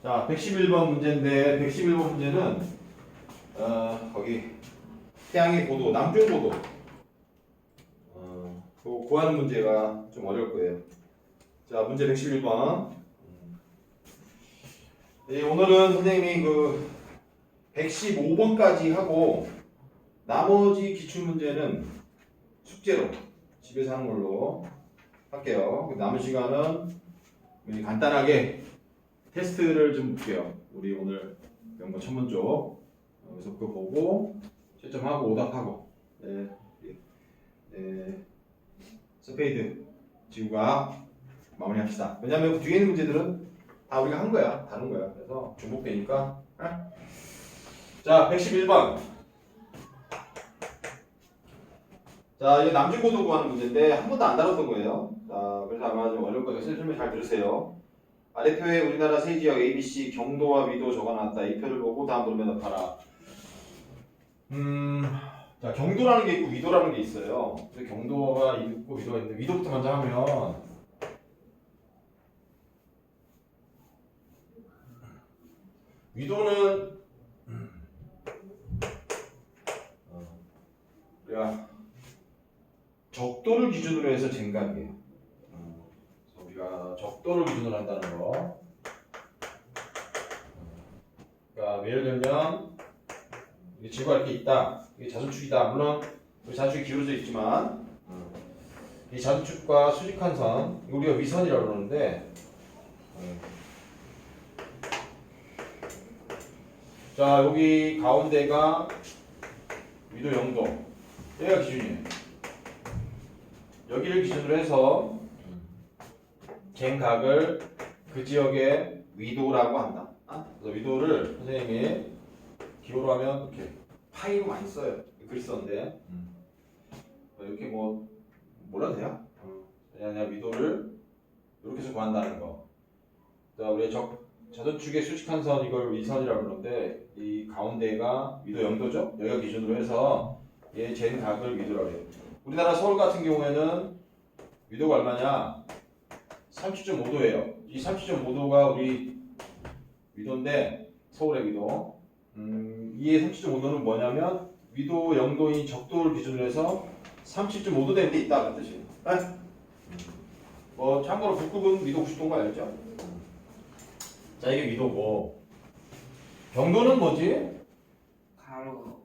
자, 111번 문제인데 111번 문제는 거기 태양의 고도, 남쪽 고도 그거 구하는 문제가 좀 어려울 거예요. 자, 문제 111번. 오늘은 선생님이 그 115번까지 하고 나머지 기출문제는 숙제로 집에서 하는 걸로 할게요. 남은 시간은 간단하게 테스트를 좀 볼게요. 우리 오늘 연구 천문 쪽. 그래서 그거 보고 채점하고 오답하고 스페이드 지구과학 마무리합시다. 왜냐면 그 뒤에 있는 문제들은 다 우리가 한 거야. 다른 거야. 그래서 중복되니까. 자, 111번. 자, 이게 남중고도 구하는 문제인데 한 번도 안 다뤘던 거예요. 자, 그래서 아마 좀 어려울 거예요. 설명 잘 들으세요. 아래표에 우리나라 세 지역 ABC 경도와 위도 적어놨다. 이 표를 보고 다음 물음에 답하라. 자, 경도라는 게 있고 위도라는 게 있어요. 그래서 경도가 있고 위도가 있는데 위도부터 먼저 하면 위도는 우리가 적도를 기준으로 해서 쟁각이에요. 그래서 우리가 적도를 기준으로 한다는 거. 그러니까 예를 들면 이 지구가 이렇게 있다. 이게 자전축이다. 물론 우리 자전축이 기울어져 있지만 이 자전축과 수직한 선, 이거 우리가 위선이라고 그러는데 자, 여기 가운데가 위도 0도. 여기가 기준이에요. 여기를 기준으로 해서 쟁각을 그 지역의 위도라고 한다. 그래서 위도를 선생님이 기호로 하면 이렇게 파이로 많이 써요. 글 썼는데 이렇게 뭐 몰라도 돼요? 그냥 위도를 이렇게 해서 구한다는 거. 자, 우리 자전축의 수직한 선 이걸 위선이라고 그러는데 이 가운데가 위도 0도죠? 여기가 기준으로 해서 얘 쟁각을 위도라고 해요. 우리나라 서울 같은 경우에는 위도가 얼마냐? 30.5도예요. 이 30.5도가 우리 위도인데 서울의 위도. 이의 30.5도는 뭐냐면 위도 0도인 적도를 기준으로 해서 30.5도 되는 데 있다 그 뜻이에요. 뭐 참고로 북극은 위도 90도인 거 알죠? 자, 이게 위도고 경도는 뭐지? 가로.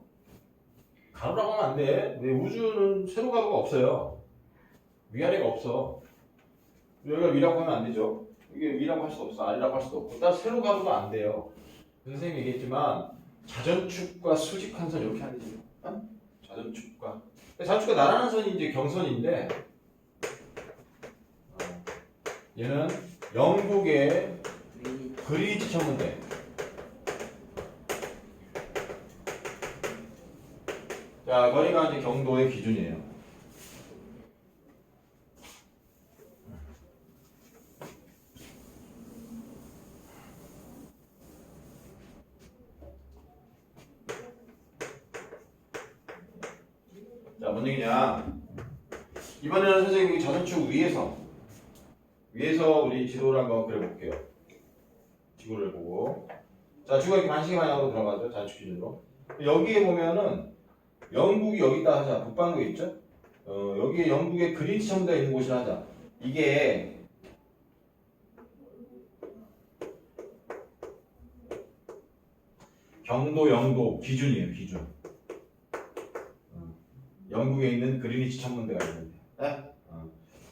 가로라고 하면 안 돼. 왜 우주는 세로 가로가 없어요. 위아래가 없어. 여기가 위라고 하면 안 되죠. 이게 위라고 할 수도 없어. 아래라고 할 수도 없고. 따라서 세로 가로가 안 돼요. 선생님이 얘기했지만 자전축과 수직한 선 이렇게 하는 거죠. 자전축과 나란한 선이 이제 경선인데 얘는 영국의 그리지 천문대. 자, 거기가 이제 경도의 기준이에요. 자, 뭔 얘기냐? 이번에는 선생님이 자전축 위에서 우리 지도를 한번 그려볼게요. 지구를 보고. 자, 지구가 이렇게 반시계 방향으로 들어가죠. 자전축 기준으로. 여기에 보면은 영국이 여기 있다 하자. 북반구에 있죠? 여기에 영국의 그린치 천문대가 있는 곳이라 하자. 이게 경도, 영도 기준이에요. 기준. 영국에 있는 그린위치 천문대가 있는데.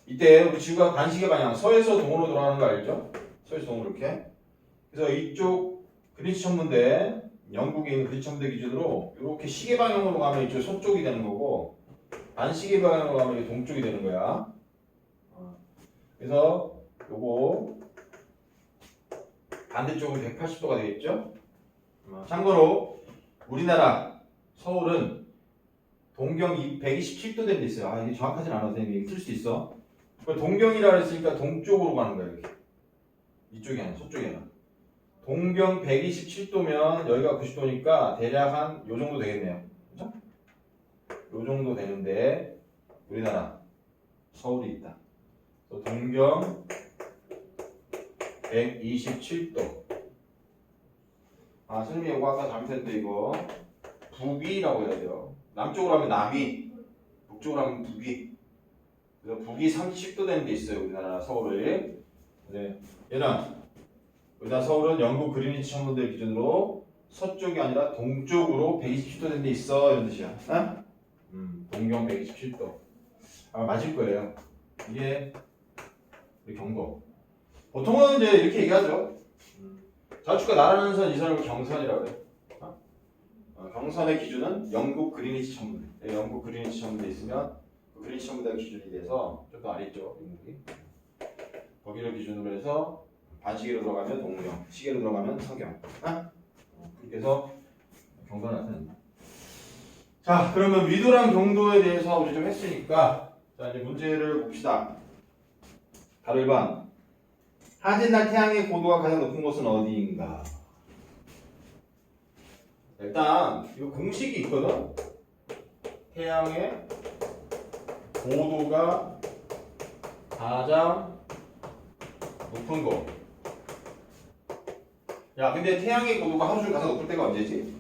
이때 우리 지구가 반시계 방향, 서에서 동으로 돌아가는 거 알죠? 서에서 동으로 이렇게. 그래서 이쪽 그린위치 천문대, 영국에 있는 그린위치 천문대 기준으로 이렇게 시계 방향으로 가면 이쪽 서쪽이 되는 거고, 반시계 방향으로 가면 이게 동쪽이 되는 거야. 그래서 요거 반대쪽은 180도가 되겠죠? 참고로 우리나라 서울은 동경 127도 되는 데 있어요. 이게 정확하진 않아도 되는데 틀 수 있어. 동경이라 했으니까 동쪽으로 가는 거야. 이렇게. 이쪽이 아니라 서쪽이 아니라. 동경 127도면 여기가 90도니까 대략 한 요 정도 되겠네요. 그죠? 요 정도 되는데 우리나라 서울이 있다. 그래서 동경 127도 아, 선생님이 이거 아까 잘못했는데 이거 북위라고 해야 돼요. 남쪽으로 하면 남위, 북쪽으로 하면 북위. 그래서 북위 30도 되는 게 있어요. 우리나라 서울에. 네. 얘는 우리나라 서울은 영국 그린위치 천문대 기준으로 서쪽이 아니라 동쪽으로 127도 되는 데 있어. 이런 뜻이야. 어? 동경 127도. 아, 맞을 거예요. 이게 우리 경고. 보통은 이제 이렇게 얘기하죠. 좌측과 나라는 선, 이 선을 경선이라고 해요. 경선의 기준은 영국 그린위치 천문대. 네, 영국 그린위치 천문대 있으면 그 그린위치 천문대 기준이 돼서 좀 더 아래쪽 영국이. 거기를 기준으로 해서 반시계로 들어가면 동경, 시계로 들어가면 서경. 그렇게 해서 경선을 나타낸다. 자, 그러면 위도랑 경도에 대해서 우리 좀 했으니까 자, 이제 문제를 봅시다. 바로 1번. 하진날 태양의 고도가 가장 높은 곳은 어디인가? 일단 이 공식이 있거든. 태양의 고도가 가장 높은 곳. 야, 근데 태양의 고도가 하루 중에 가장 높을 때가 언제지?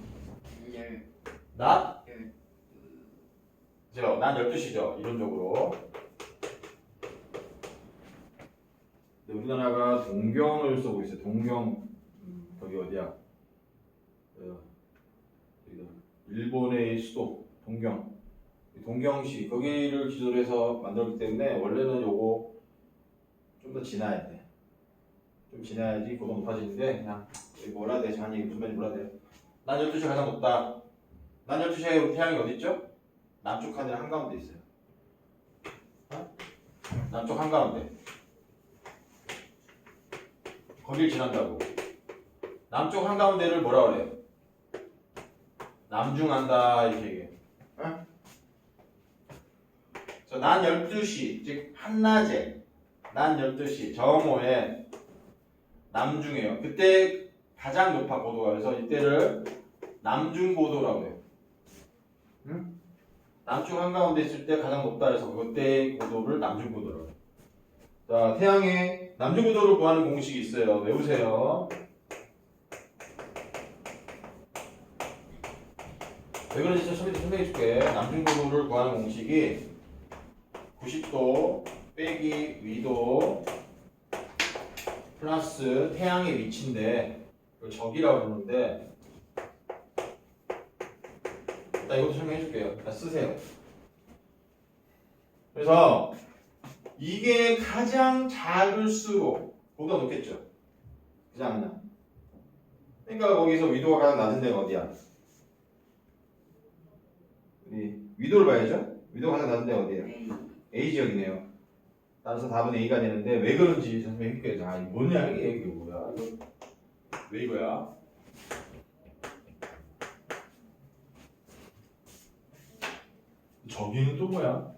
낮? 낮 12시죠, 이론적으로. 근데 우리나라가 동경을 쓰고 있어요. 동경, 거기 어디야? 일본의 수도, 동경. 동경시, 거기를 기준으로 해서 만들었기 때문에 원래는 요거 좀 더 지나야 돼. 좀 지나야지 고도 높아지는데, 그냥 몰라야 돼. 정한 얘기 무슨 말인지 몰라야 돼. 낮 12시가 가장 높다. 낮 12시에 태양이 어디 있죠? 남쪽 하늘 한가운데 있어요. 남쪽 한가운데. 거길 지난다고. 남쪽 한가운데를 뭐라 그래? 남중한다 이렇게 얘기해. 낮 12시, 즉 한낮에 낮 12시 정오에 남중해요. 그때 가장 높아 고도가. 그래서 이때를 남중고도라고 해요. 남쪽 한가운데 있을 때 가장 높다 해서 그때의 고도를 남중고도라고 해요. 자, 태양의 남중고도를 구하는 공식이 있어요. 외우세요. 왜 그런지 설명해 줄게. 남중고도를 구하는 공식이 90도 빼기 위도 플러스 태양의 위치인데 이걸 적이라고 그러는데 일단 이것도 설명해 줄게요. 일단 쓰세요. 그래서 이게 가장 작을수록 고도가 높겠죠. 그지 않나? 그러니까 거기서 위도가 가장 낮은 데가 어디야? 위도를 봐야죠. 위도가 가장 낮은 데가 어디예요? A 지역이네요. 따라서 답은 A가 되는데 왜 그런지 설명해줄게요. 아, 이거 뭐냐 이게 뭐야? 이거 왜 이거야? 저기는 또 뭐야?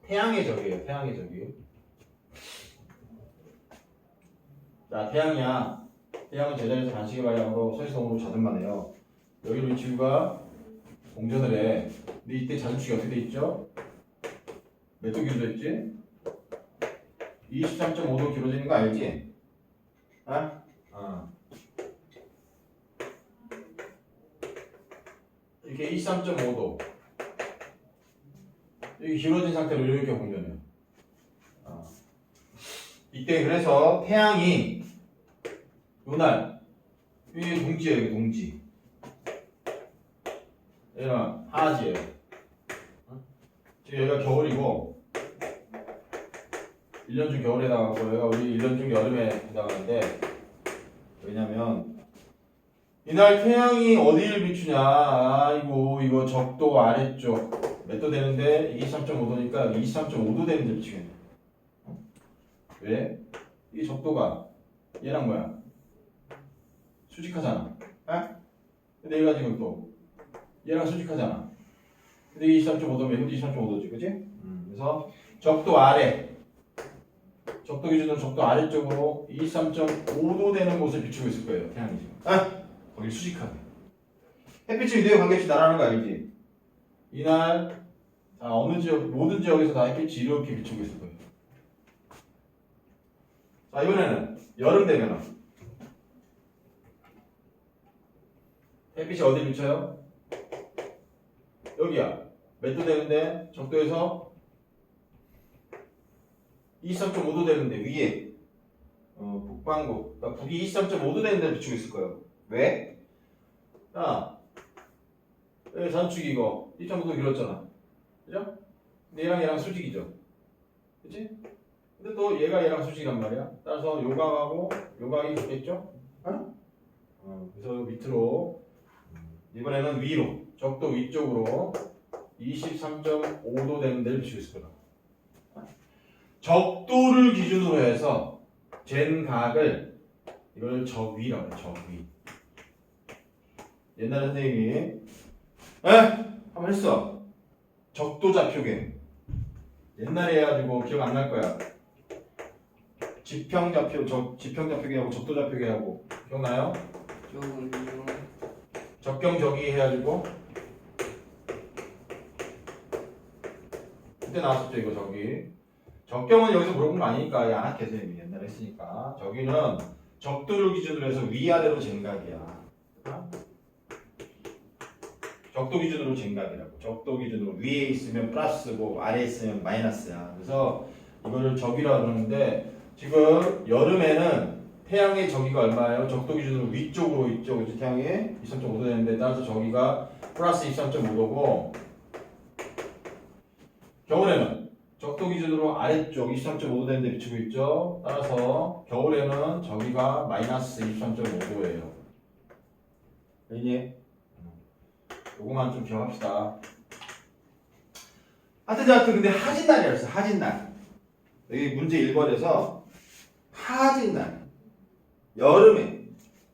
태양의 적이에요. 태양의 적이. 자, 태양이야. 태양은 제자리에서 반시계 방향으로 서시성으로 자전만 해요. 여기로 지구가 공전을 해. 근데 이때 자전축이 어떻게 돼 있죠? 몇 도 길어져 있지? 23.5도 길어지는 거 알지? 이렇게 23.5도 여기 길어진 상태로 이렇게 공전해요. 이때 그래서 태양이 요날 여기 동지예요. 여기 동지. 얘는 하지예요. 지금 여기가 겨울이고 1년 중 겨울에 나가고 얘가 우리 1년 중 여름에 나가는데 왜냐면 이날 태양이 어디를 비추냐. 아이고 이거 적도 아래쪽 몇 도 되는데 23.5도니까 23.5도 되는 데 비추겠네. 왜? 이 적도가 얘랑 뭐야? 수직하잖아. 근데 얘가 지금 또 얘랑 수직하잖아. 근데 23.5도면 이것도 23.5도지, 그치? 그래서 적도 아래, 적도 기준으로 적도 아래쪽으로 23.5도 되는 곳을 비추고 있을 거예요, 태양이 지금. 거기 수직하게. 햇빛이 위도에 관계없이 날아가는 거 알지? 이날 어느 지역, 모든 지역에서 다 햇빛이 이렇게 비추고 있을 거예요. 자, 이번에는 여름 되면은 햇빛이 어디 비쳐요? 여기야. 몇 도 되는데? 적도에서 23.5도 되는데 위에 북반구 그러니까 북이 23.5도 되는 데 비추고 있을 거예요. 왜? 자, 여기 단축 이거 2.5도 길었잖아. 그죠? 근데 얘랑 수직이죠. 그치? 근데 또 얘랑 수직이란 말이야. 따라서 요각하고 요각이 같겠죠? 그래서 밑으로 이번에는 위로 적도 위쪽으로 23.5도 되는 데를 비추고 있을 거다. 적도를 기준으로 해서 잰 각을 이걸 적위라고 해요. 적위. 옛날에 선생님이 한번 했어. 적도 좌표계. 옛날에 해가지고 기억 안 날 거야. 지평 좌표계하고 적도 좌표계하고 기억나요? 조금요. 적경 적위 해가지고 그때 나왔었죠 이거 적위. 적경은 여기서 물어본 거 아니니까 안 할게 선생님이 옛날에 했으니까. 적위는 적도를 기준으로 해서 위아래로 잰각이야. 적도 기준으로 잰각이라고. 적도 기준으로 위에 있으면 플러스고 아래에 있으면 마이너스야. 그래서 이거를 적위라고 그러는데 지금 여름에는 태양의 저기가 얼마예요? 적도 기준으로 위쪽으로 있죠. 그치? 태양이 23.5도 되는데 따라서 저기가 플러스 23.5도고 겨울에는 적도 기준으로 아래쪽 23.5도 되는데 비추고 있죠. 따라서 겨울에는 저기가 마이너스 23.5도예요. 알겠니? 요거만 좀 기억합시다. 하여튼 근데 하진날이었어. 하진날. 여기 문제 1번에서 하진날. 여름에.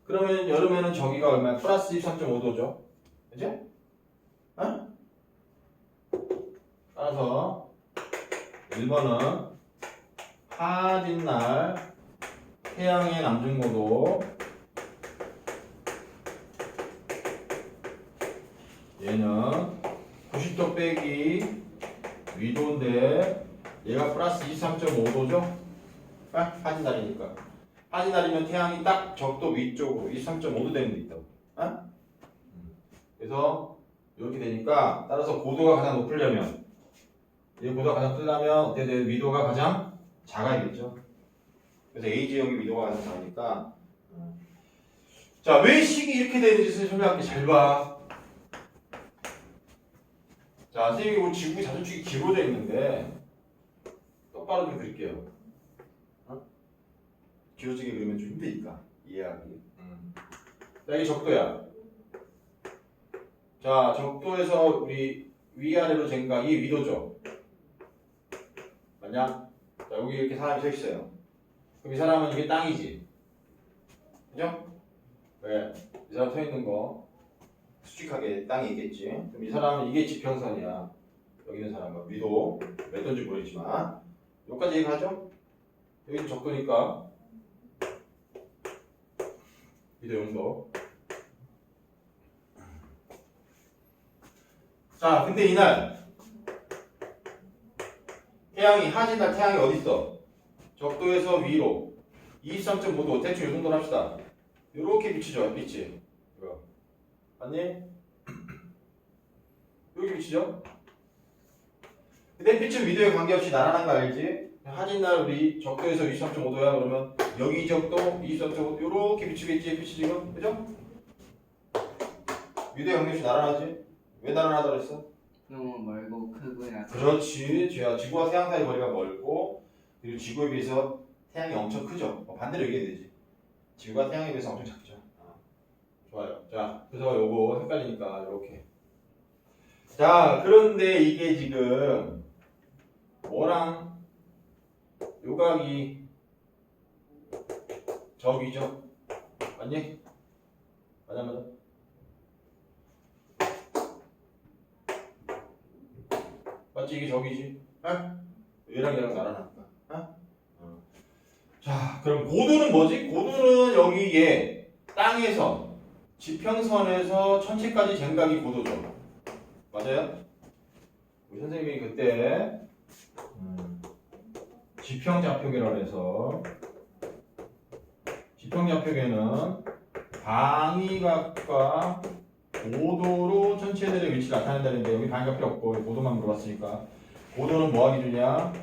그러면 여름에는 저기가 얼마야? 플러스 23.5도죠. 그치? 따라서 1번은 하진날 태양의 남중고도 얘는 90도 빼기 위도인데 얘가 플러스 23.5도죠? 하진날이니까. 하진날이면 태양이 딱 적도 위쪽으로 23.5도 되는 데 있다고. 그래서 이렇게 되니까 따라서 고도가 가장 높으려면 이 고도가 가장 크려면 어떻게 돼요? 위도가 가장 작아야겠죠. 그래서 A 지역의 위도가 가장 작으니까 자, 왜 식이 이렇게 되는지 설명할게. 잘 봐. 자, 선생님이 뭐 지구 자전축이 기울어져 있는데 똑바로 좀 그릴게요. 기울어지게 그리면 좀 힘드니까 이해하기. 자, 이게 적도야. 자, 적도에서 우리 위아래로 잰각이 위도죠. 맞냐? 자, 여기 이렇게 사람이 서 있어요. 그럼 이 사람은 이게 땅이지. 그죠? 왜? 이 사람 서 있는 거 수직하게 땅이 있겠지. 그럼 이 사람은 이게 지평선이야. 여기 있는 사람은 위도 몇 도인지 모르겠지만 여기까지 얘기하죠? 여기는 적도니까 위도 0도. 자, 근데 이날 태양이 하진날 태양이 어디 있어? 적도에서 위로 23.5도 대충 이 정도로 합시다. 이렇게 비치죠, 햇빛이. 이거 맞니? 여기 비치죠? 근데 햇빛은 위도에 관계없이 날아가는 거 알지? 하진날 우리 적도에서 23.5도야 그러면 여기 적도 23.5도 이렇게 비치겠지 햇빛이 지금, 그죠? 위도에 관계없이 날아가지? 왜 날아가다 그랬어? 너무 멀고 크고요. 그렇지. 지구와 태양 사이 거리가 멀고 그리고 지구에 비해서 태양이 엄청 크죠. 반대로 얘기해야 되지. 지구가 태양에 비해서 엄청 작죠. 좋아요. 자, 그래서 요거 헷갈리니까 이렇게. 자, 그런데 이게 지금 뭐랑 요각이 적이죠. 맞니? 맞아. 맞지? 이게 적이지? 얘랑 나란하니까. 자, 그럼 고도는 뭐지? 고도는 여기 얘 땅에서 지평선에서 천체까지 잰각이 고도죠. 맞아요? 우리 선생님이 그때 지평좌표계라고 해서 지평좌표계는 방위각과 고도로 천체들의 위치를 나타낸다는데 여기 방위가 필요 없고 고도만 물어봤으니까 고도는 뭐가 기준이야?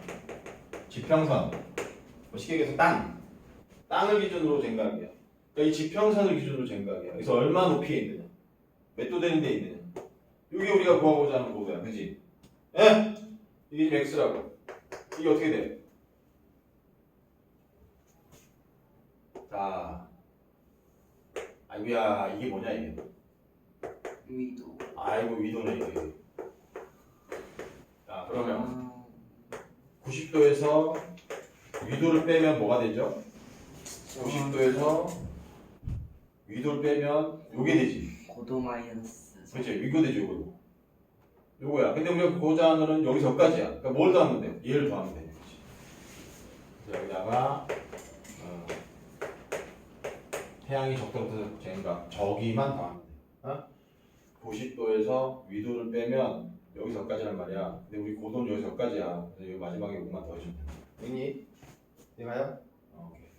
지평선. 뭐 쉽게 얘기해서 땅을 기준으로 생각이야. 그러니까 이 지평선을 기준으로 생각이야. 그래서 얼마 높이에 있느냐, 몇 도 되는 데 있느냐. 이게 우리가 구하고자 하는 고도야, 그지? 예? 이게 지금 x라고. 이게 어떻게 돼? 자, 아이고야, 이게 뭐냐 이게? 위도. 아이고 위도네 이게. 자, 그러면 90도에서 위도를 빼면 뭐가 되죠? 90도에서 위도를 빼면 요게 되지. 고도 마이너스. 그렇지, 이거 되죠, 이거. 요거야. 근데 우리가 고자 하는 거는 여기서까지야. 그러니까 뭘 더하면 돼? 얘를 더하면 돼. 그렇지. 여기다가 태양이 적도로부터 쟁각 저기만 더하면 돼. 어? 90도에서 위도를 빼면 여기서까지란 말이야. 근데 우리 고도는 여기서까지야. 그래서 여기 마지막에 요것만 더해주면 돼. 됐니? 이해가요? 오케이.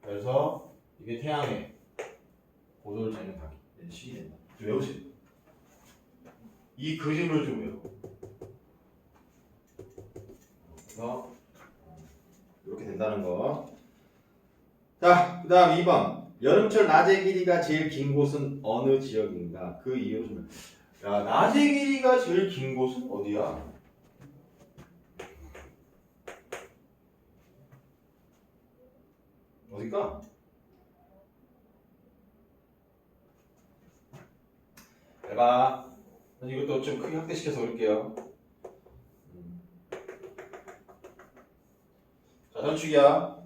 그래서 이게 태양의 고도를 재는 각이 식이 된다. 좀 외우세요. 이 그림을 좀 외워. 그래서 이렇게 된다는 거. 자, 그 다음 2번. 여름철 낮의 길이가 제일 긴 곳은 어느 지역인가? 그 이유를 좀. 야, 낮의 길이가 제일 긴 곳은 어디야? 어딜까? 해봐. 이것도 좀 크게 확대시켜서 올게요. 자, 선축이야.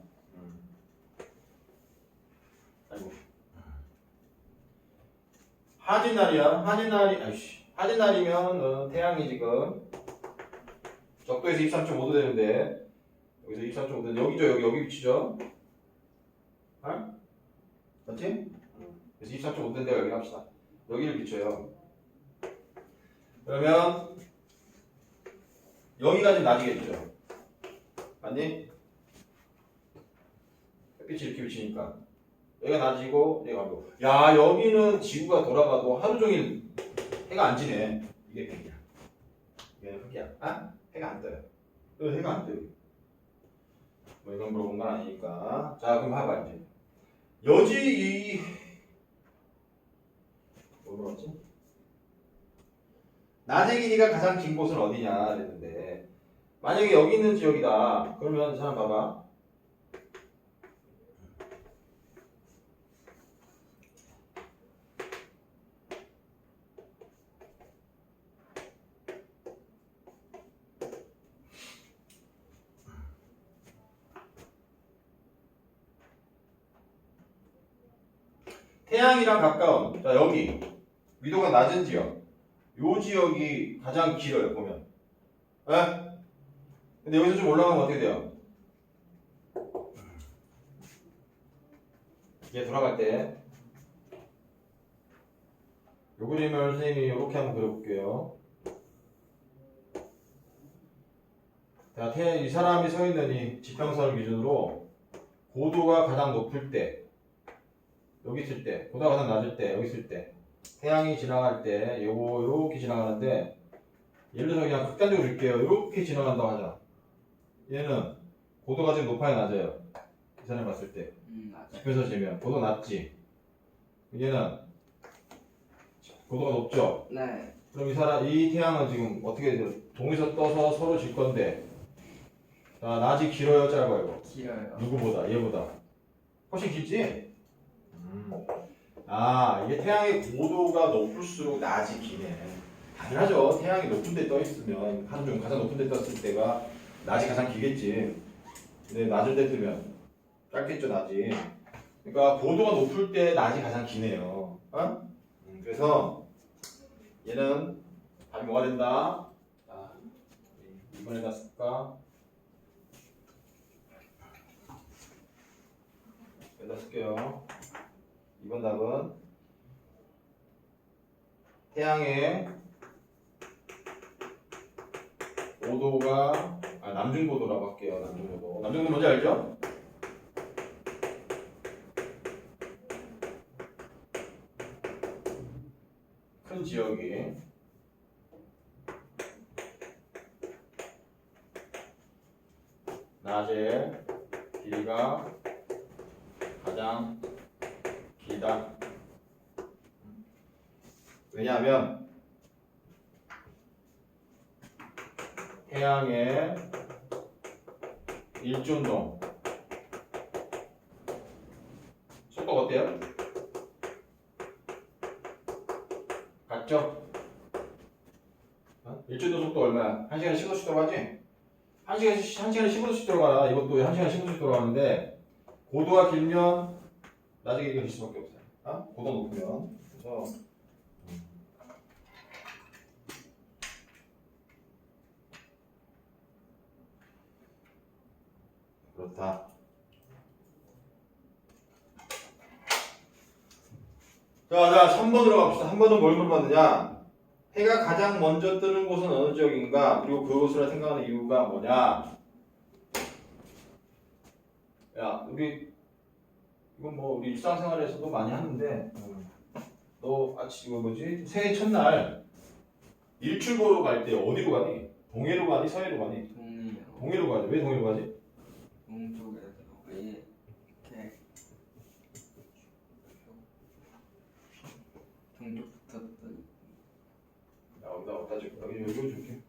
아이고. 하진날이야. 하진날이면 태양이 지금 적도에서 23.5도 되는데 여기서 23.5도 여기죠. 여기 위치죠. 어? 맞지? 그래서 23.5도 되는 데가 여기 합시다. 여기를 비춰요. 그러면 여기가 지금 낮이겠죠. 맞니? 햇빛이 이렇게 비치니까 여기가 낮이고 여기가 가고. 야, 여기는 지구가 돌아가도 하루 종일 해가 안 지네. 이게 흑이야. 이게 흑이야. 아? 해가 안 떠요. 해가 안 떠요. 뭐 이건 물어본 건 아니니까. 자, 그럼 봐봐 이제. 여지 뭐 물었지? 낮의 길이가 가장 긴 곳은 어디냐 그랬는데 만약에 여기 있는 지역이다. 그러면 사람 봐봐. 태양이랑 가까운 자 여기 위도가 낮은 지역 요 지역이 가장 길어요 보면. 에? 근데 여기서 좀 올라가면 어떻게 돼요? 얘 돌아갈 때 요 그림을 선생님이 이렇게 한번 그려볼게요. 자, 이 사람이 서 있는 이 지평선을 기준으로 고도가 가장 높을 때 여기 있을 때, 고도가 가장 낮을 때, 여기 있을 때 태양이 지나갈 때 요렇게 지나가는데 예를 들어서 그냥 극단적으로 줄게요. 이렇게 지나간다고 하자. 얘는 고도가 지금 높아요, 낮아요? 이 사람이 봤을 때 맞아. 지표에서 재면 고도 낮지. 얘는 고도가 높죠. 네. 그럼 이 태양은 지금 어떻게 돼요? 동에서 떠서 서로 질 건데 자, 낮이 길어요, 짧아요? 길어요. 누구보다? 얘보다 훨씬 길지? 아, 이게 태양의 고도가 높을수록 낮이 기네. 당연하죠. 태양이 높은 데 떠 있으면 하루 중 가장 높은 데 떴을 때가 낮이 가장 길겠지. 근데 낮은 데 뜨면 짧겠죠, 낮이. 그러니까 고도가 높을 때 낮이 가장 기네요. 어? 그래서 얘는 답이 뭐가 된다? 자, 이번에다 쓸까? 여기다 쓸게요. 이번 답은 태양의 고도가 남중고도라고 할게요. 남중고도. 남중고도 뭔지 알죠? 큰 지역이 낮에 길이가 가장 길다. 왜냐하면 태양의 일조운동 속도가 어때요? 같죠? 일조운동 속도 얼마야? 1시간에 15씩 돌아가지? 1시간에 15씩 돌아가. 이것도 1시간에 15씩 돌아가는데 고도가 길면 낮에 길이가 길 수밖에 없어요. 고도 높으면. 그래서 그렇다. 자, 3번으로 갑시다. 3번은 뭘 물어봤느냐? 해가 가장 먼저 뜨는 곳은 어느 지역인가? 그리고 그곳으로 생각하는 이유가 뭐냐? 야, 이건 뭐 우리 일상생활에서도 많이 하는데, 너 이거 뭐지? 새해 첫날 일출 보러 갈 때 어디로 가니? 동해로 가니? 서해로 가니? 동네요. 동해로 가지. 왜 동해로 가지? 동쪽에서 왜 이렇게 동쪽부터 또 어디다 줄게. 여기 줄게.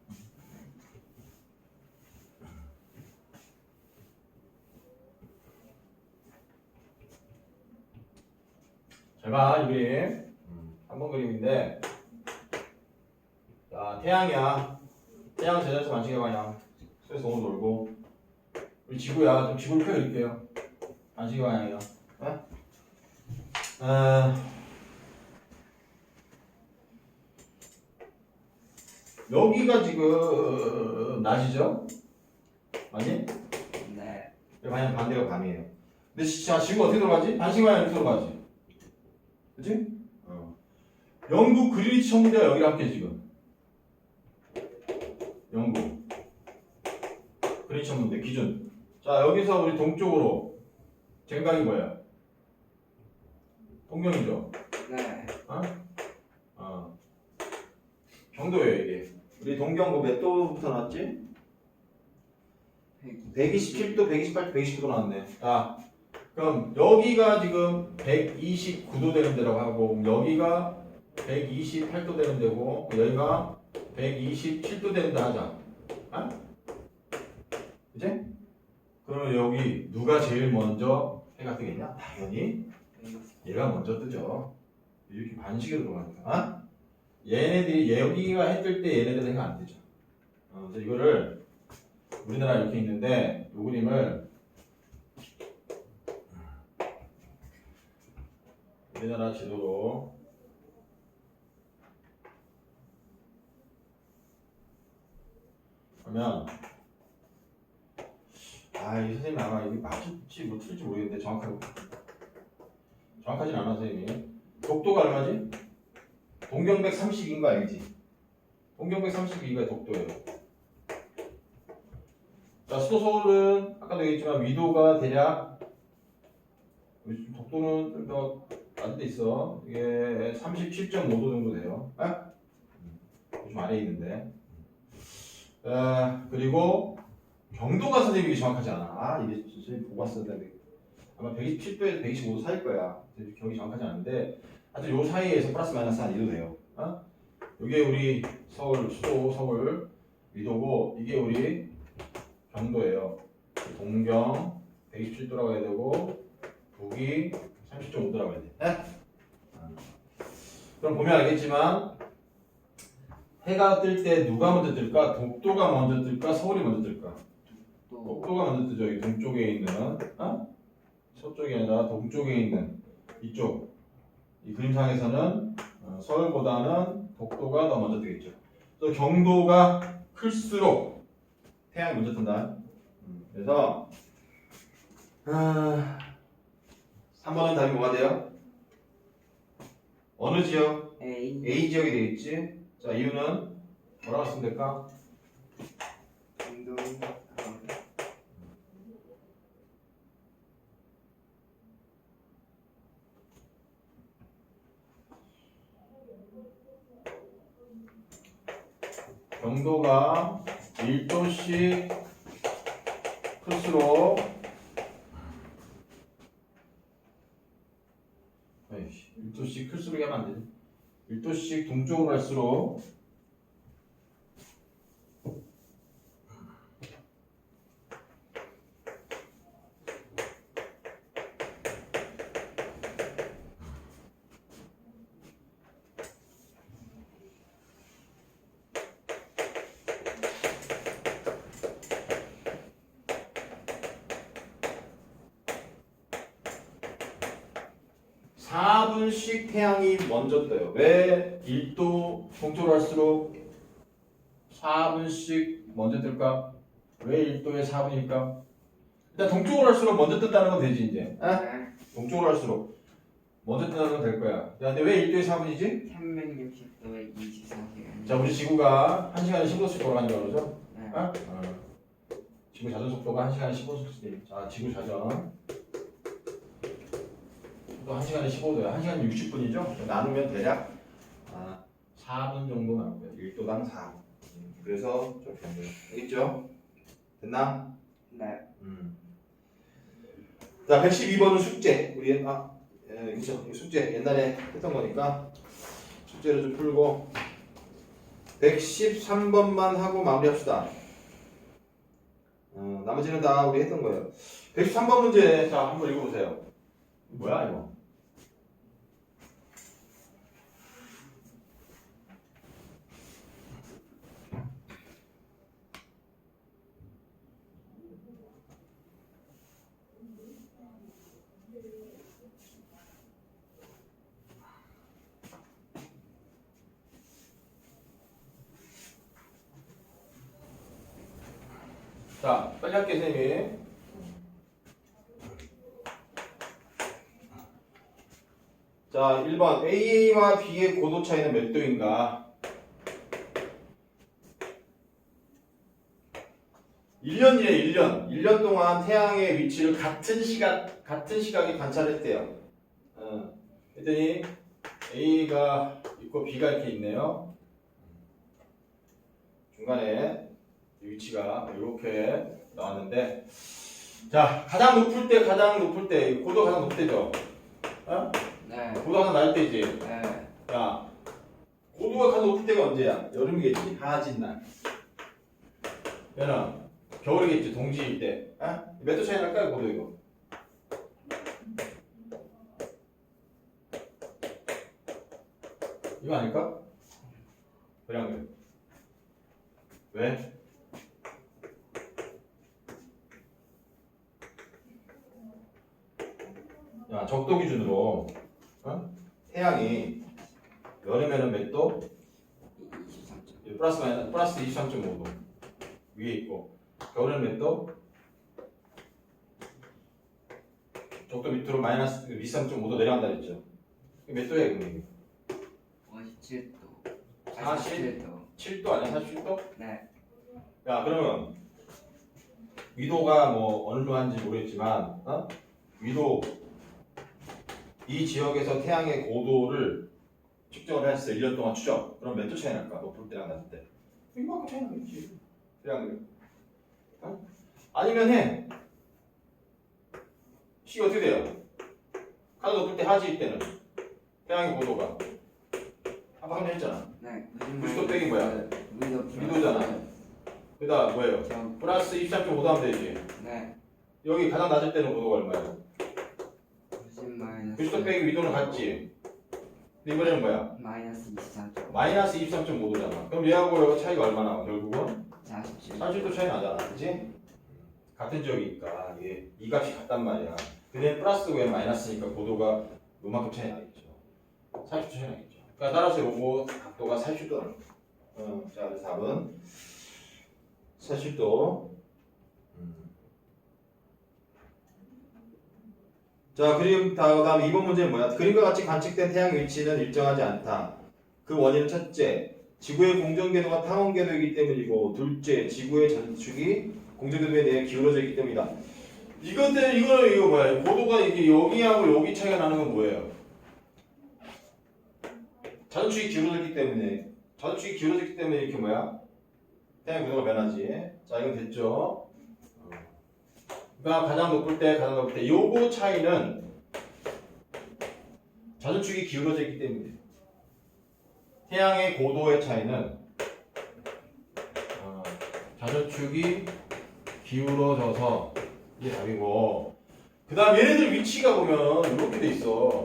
잘 봐, 이 그림. 3번 그림인데, 자, 태양이야. 태양 제자에서 만식의 방향. 그래서 오늘 놀고. 우리 지구야. 좀 지구를 펴드릴게요. 만식의 방향이요. 여기가 지금 낮이죠? 맞니? 네. 방향 반대가 밤이에요. 근데 자, 지구 어떻게 돌아가지? 반시계 방향 이렇게 돌아가지. 그치? 영국 그린위치 천문대가 여기랑 함께 지금. 영국 그린위치 천문대 기준. 자, 여기서 우리 동쪽으로 쟁각이 뭐야? 동경이죠? 네. 경도예요 이게. 우리 동경고 몇 도부터 나왔지? 127도, 128도, 120도 나왔네. 자, 그럼 여기가 지금 129도 되는 데라고 하고, 여기가 128도 되는 데고, 여기가 127도 되는 데 하자. 그치? 그러면 여기 누가 제일 먼저 해가 뜨겠냐? 당연히 얘가 먼저 뜨죠. 이렇게 반시계로 돌아가니까. 얘네들이 여기가 해 뜰 때 얘네들은 해가 안 뜨죠. 그래서 이거를 우리나라 이렇게 있는데 이 그림을 우리나라 지도로 하면 이 선생님 아마 이게 맞을지 못 틀릴지 모르겠는데 정확하진 않아 선생님이. 독도가 얼마지? 동경백 32인 거 알지? 동경백 32가 독도예요. 자, 수도 서울은 아까도 얘기했지만 위도가 대략 독도는 좀 더 낮은 데 있어. 이게 37.5도 정도 돼요. 좀 아래에 있는데. 그리고 경도가 선생님이 정확하지 않아. 이게 선생님 보고 왔었는데 아마 127도에서 125도 사이일 거야. 기억이 정확하지 않은데 하여튼 요 사이에서 플러스 마이너스 한 2도 돼요. 이게 우리 수도 서울 위도고, 이게 우리 경도예요. 동경 127도라고 해야 되고 북이 30.5도라고 해야 돼. 그럼 보면 알겠지만 해가 뜰 때 누가 먼저 뜰까? 독도가 먼저 뜰까? 서울이 먼저 뜰까? 독도가 먼저 뜨죠. 이 동쪽에 있는, 서쪽이 아니라 동쪽에 있는 이쪽. 이 그림상에서는 서울보다는 독도가 더 먼저 뜨겠죠. 또 경도가 클수록 태양이 먼저 뜬다. 그래서 3번은 답이 뭐가 돼요? 어느 지역? A 지역이 되겠지. 자, 이유는 뭐라고 쓰면 될까? 동동. 경도가 1도씩 클수록 1도씩 클수록 하면 안 되지. 1도씩 동쪽으로 갈수록 (4분씩) 태양이 먼저 떠요. 왜 1도 동쪽으로 갈수록 4분씩 먼저 뜰까? 왜 1도에 4분일까? 일단 동쪽으로 갈수록 먼저 뜬다는 건 되지 이제. 네. 동쪽으로 갈수록 먼저 뜬다는 건 될 거야. 야, 근데 왜 1도에 4분이지? 360도에 24시간. 자, 우리 지구가 1시간에 15씩 돌아가는 거죠? 네. 어? 지구 자전 속도가 1시간에 15씩. 자, 지구 자전. 또 1시간에 15도야. 1시간에 60분이죠? 나누면 대략 4분 정도 나오고요. 1도당 4분. 그래서 저렇게 하는 거예요. 알겠죠? 됐나? 네. 자, 112번은 숙제. 우리 그죠? 숙제 옛날에 했던 거니까 숙제를 좀 풀고 113번만 하고 마무리합시다. 나머지는 다 우리 했던 거예요. 113번 문제 자 한번 읽어보세요. 뭐야 이거? 자, 빨리 할게요, 선생님. 자, 1번. A와 B의 고도 차이는 몇 도인가? 1년이래, 1년. 1년 동안 태양의 위치를 같은 시각에 관찰했대요. 그랬더니 A가 있고 B가 이렇게 있네요. 중간에 위치가 이렇게 나왔는데, 자, 가장 높을 때 고도가 가장 높을 때죠. 네. 고도가 가장 낮을 때지. 네. 야, 고도가 가장 높을 때가 언제야? 여름이겠지. 하진 날. 얘는 겨울이겠지. 동지일 때. 몇 도 차이 날까요, 고도 이거? 이거 아닐까? 그냥 왜? 야, 적도 기준으로 태양이 여름에는 몇 도? 23점. 플러스 23.5도 위에 있고, 겨울에는 몇 도? 적도 밑으로 마이너스 23.5도 내려간다 그랬죠. 몇 도야 이거? 57도. 47도. 7도 아니야? 47도? 네. 야, 그러면 위도가 뭐 어느 정도 하는지 모르겠지만, 위도 이 지역에서 태양의 고도를 측정을 했어. 1년 동안 추적. 그럼 몇 도 차이 날까? 높을 때랑 낮을 때. 이만큼 차이 나겠지. 그냥 아니면 해. 시 어떻게 돼요? 가장 높을 때 하지일 때는 태양의 고도가 아까 한번 했잖아. 네. 90도 빼기 뭐야? 위도잖아. 네. 그다음 뭐예요? 플러스 23.5도 하면 되지. 네. 여기 가장 낮을 때는 고도가 얼마야? 90도 빼기 위도는 같지. 근데 이번에는 뭐야? 마이너스 23점. 마이너스 23.5도잖아. 그럼 얘하고 여기 차이가 얼마 나와? 결국은 47. 40도 차이 나잖아. 그치? 같은 지역이니까 이게 이 값이 같단 말이야. 근데 플러스고 얘는 마이너스니까 고도가 요만큼 차이 나겠죠. 40도 차이 나겠죠. 그러니까 따라서 요거 각도가 40도 나는 거야. 자, 그래서 답은 40도. 자, 다음 2번 문제는 뭐야? 그림과 같이 관측된 태양의 위치는 일정하지 않다. 그 원인은 첫째, 지구의 공전궤도가 탐험궤도이기 때문이고, 둘째, 지구의 전축이 공전궤도에 대해 기울어져 있기 때문이다. 이거 뭐야? 고도가 이게 여기하고 여기 차이가 나는 건 뭐예요? 자전축이 기울어졌기 때문에 이렇게 뭐야? 태양의 고도가 변하지. 자, 이건 됐죠? 그러니까 가장 높을 때 요거 차이는 자전축이 기울어져 있기 때문에 태양의 고도의 차이는 자전축이 기울어져서 이게 답이고, 그 다음 얘네들 위치가 보면 이렇게 돼 있어.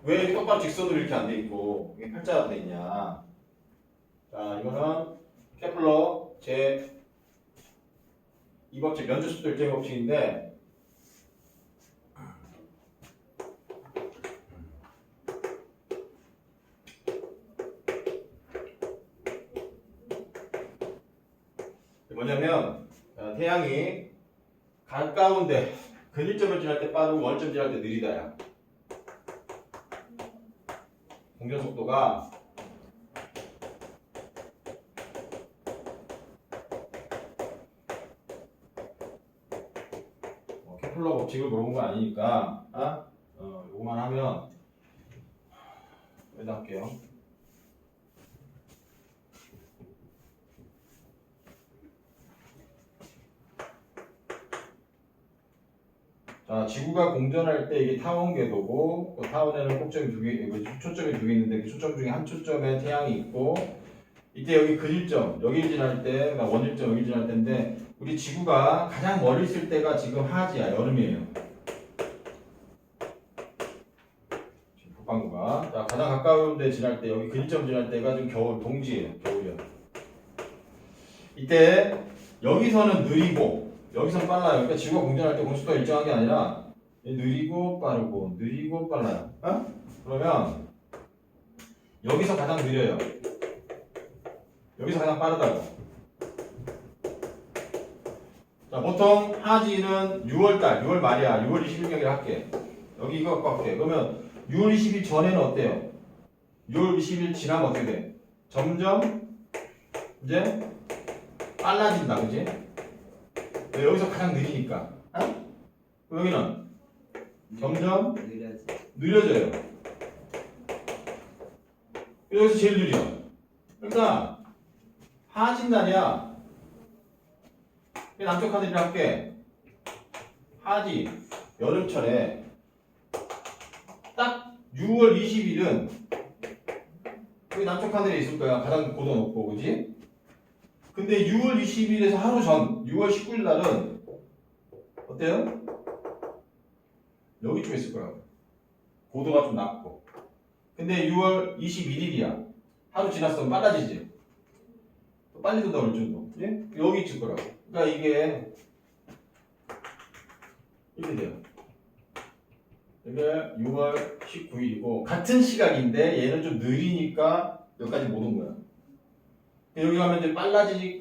왜 이렇게 똑바로 직선으로 이렇게 안 돼 있고 이게 팔자가 돼 있냐. 자, 이거는 케플러 제 2법칙 면주속도 일정의 법칙인데, 뭐냐면 태양이 가까운데 근일점을 지날 때 빠르고 원점 지날 때 느리다야. 공전 속도가 케플러 법칙을 물어본 거 아니니까 요거만 하면 여기다 할게요. 자, 지구가 공전할 때 이게 타원 궤도고, 그 타원에는 꼭점이 두 개, 초점이 두 개 있는데 그 초점 중에 한 초점에 태양이 있고, 이때 여기 근일점, 여기 지날 때, 그러니까 원일점 여기 지날 때인데, 우리 지구가 가장 멀리 있을 때가 지금 하지야, 여름이에요. 북반구가. 자, 가장 가까운 데 지날 때, 여기 근일점 지날 때가 지금 겨울, 동지예요, 겨울이야. 이때 여기서는 느리고, 여기서는 빨라요. 그러니까 지구가 공전할 때 공속도가 일정한 게 아니라 느리고 빠르고 느리고 빨라요. 그러면 여기서 가장 느려요. 여기서 가장 빠르다고. 자, 보통 하지는 6월달, 6월 말이야. 6월 20일경에 할게. 여기 이거 갖고 할게. 그러면 6월 20일 전에는 어때요? 6월 20일 지나면 어떻게 돼? 점점 이제 빨라진다, 그지? 여기서 가장 느리니까. 여기는 점점 느려져요. 여기서 제일 느려. 그러니까 하진 날이야. 남쪽 하늘이라 할게. 하지 여름철에 딱 6월 20일은 여기 남쪽 하늘에 있을 거야. 가장 고도 높고, 그지? 근데 6월 20일에서 하루 전 6월 19일 날은 어때요? 여기쯤에 있을 거라고. 고도가 좀 낮고. 근데 6월 21일이야. 하루 지났으면 빨라지지. 또 빨리 돈다 어느 정도. 예? 여기 있을 거라고. 그러니까 이게 이렇게 돼요. 이게 6월 19일이고 같은 시각인데 얘는 좀 느리니까 여기까지 못 온 거야. 여기 가면 이제 빨라지니까